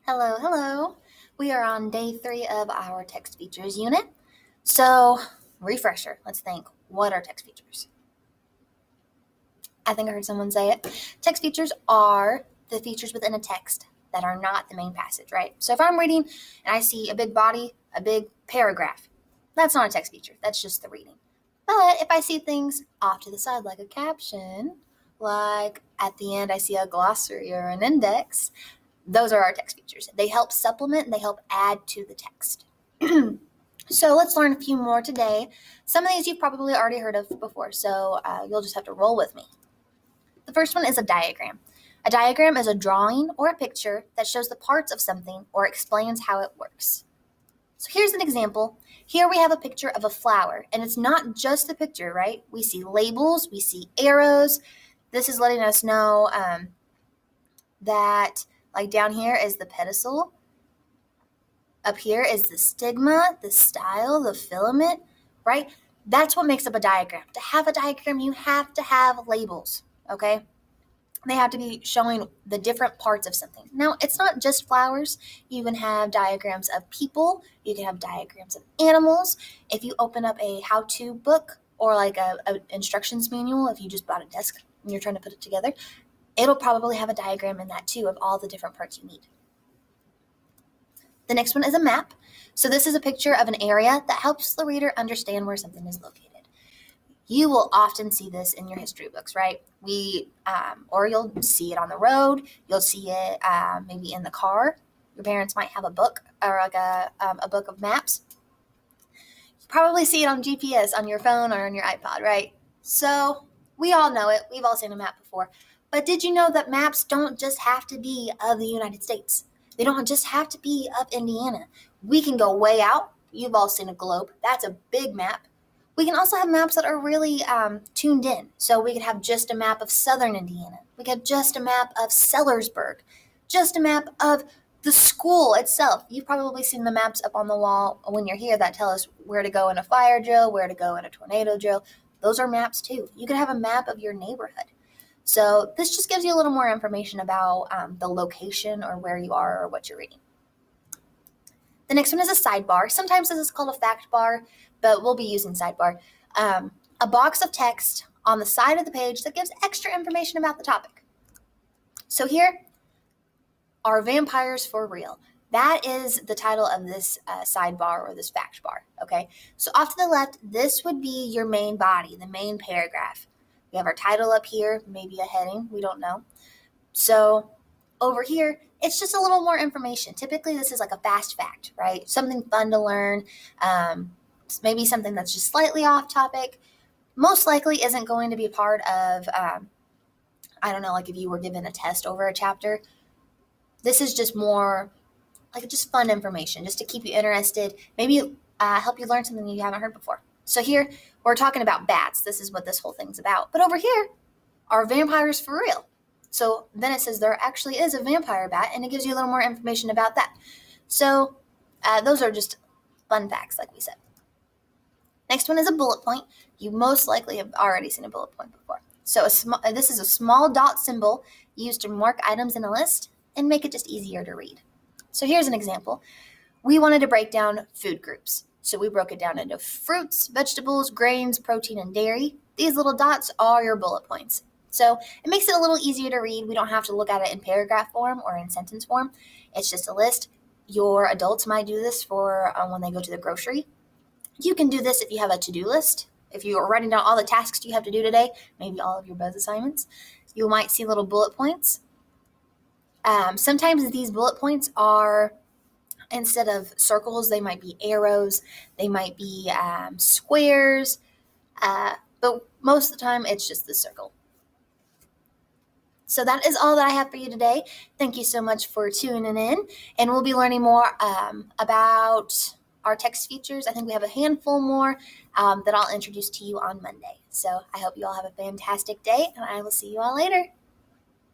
Hello, hello. We are on day 3 of our text features unit. So, refresher, let's think. What are text features? I think I heard someone say it. Text features are the features within a text that are not the main passage, right? So if I'm reading and I see a big body, a big paragraph, that's not a text feature. That's just the reading. But if I see things off to the side like a caption, like at the end I see a glossary or an index, those are our text features. They help supplement and they help add to the text. So let's learn a few more today. Some of these you've probably already heard of before, so you'll just have to roll with me. The first one is a diagram. A diagram is a drawing or a picture that shows the parts of something or explains how it works. So here's an example. Here we have a picture of a flower, and it's not just the picture, right? We see labels, we see arrows. This is letting us know that, like down here is the pedicel. Up here is the stigma, the style, the filament, right? That's what makes up a diagram. To have a diagram, you have to have labels, okay? They have to be showing the different parts of something. Now, it's not just flowers. You can have diagrams of people. You can have diagrams of animals. If you open up a how-to book or like a instructions manual, if you just bought a desk and you're trying to put it together, it'll probably have a diagram in that too of all the different parts you need. The next one is a map. So this is a picture of an area that helps the reader understand where something is located. You will often see this in your history books, right? Or you'll see it on the road. You'll see it maybe in the car. Your parents might have a book or like a book of maps. You probably see it on GPS on your phone or on your iPod, right? So we all know it. We've all seen a map before. But did you know that maps don't just have to be of the United States? They don't just have to be of Indiana. We can go way out. You've all seen a globe. That's a big map. We can also have maps that are really tuned in. So we could have just a map of southern Indiana. We could have just a map of Sellersburg. Just a map of the school itself. You've probably seen the maps up on the wall when you're here that tell us where to go in a fire drill, where to go in a tornado drill. Those are maps too. You could have a map of your neighborhood. So this just gives you a little more information about the location or where you are or what you're reading. The next one is a sidebar. Sometimes this is called a fact bar, but we'll be using sidebar. A box of text on the side of the page that gives extra information about the topic. So here, are vampires for real? That is the title of this sidebar or this fact bar, okay? So off to the left, this would be your main body, the main paragraph. We have our title up here, maybe a heading, we don't know. So over here, it's just a little more information. Typically, this is like a fast fact, right? Something fun to learn, maybe something that's just slightly off topic. Most likely isn't going to be a part of, I don't know, like if you were given a test over a chapter. This is just more like just fun information, just to keep you interested, maybe help you learn something you haven't heard before. So here, we're talking about bats. This is what this whole thing's about. But over here, are vampires for real? So then it says there actually is a vampire bat, and it gives you a little more information about that. So those are just fun facts, like we said. Next one is a bullet point. You most likely have already seen a bullet point before. So this is a small dot symbol used to mark items in a list and make it just easier to read. So here's an example. We wanted to break down food groups. So we broke it down into fruits, vegetables, grains, protein, and dairy. These little dots are your bullet points. So it makes it a little easier to read. We don't have to look at it in paragraph form or in sentence form. It's just a list. Your adults might do this for when they go to the grocery. You can do this if you have a to-do list. If you are writing down all the tasks you have to do today, maybe all of your buzz assignments, you might see little bullet points. Sometimes these bullet points are, instead of circles, they might be arrows, they might be squares, but most of the time it's just the circle. So that is all that I have for you today. Thank you so much for tuning in, and we'll be learning more about our text features. I think we have a handful more that I'll introduce to you on Monday. So I hope you all have a fantastic day, and I will see you all later.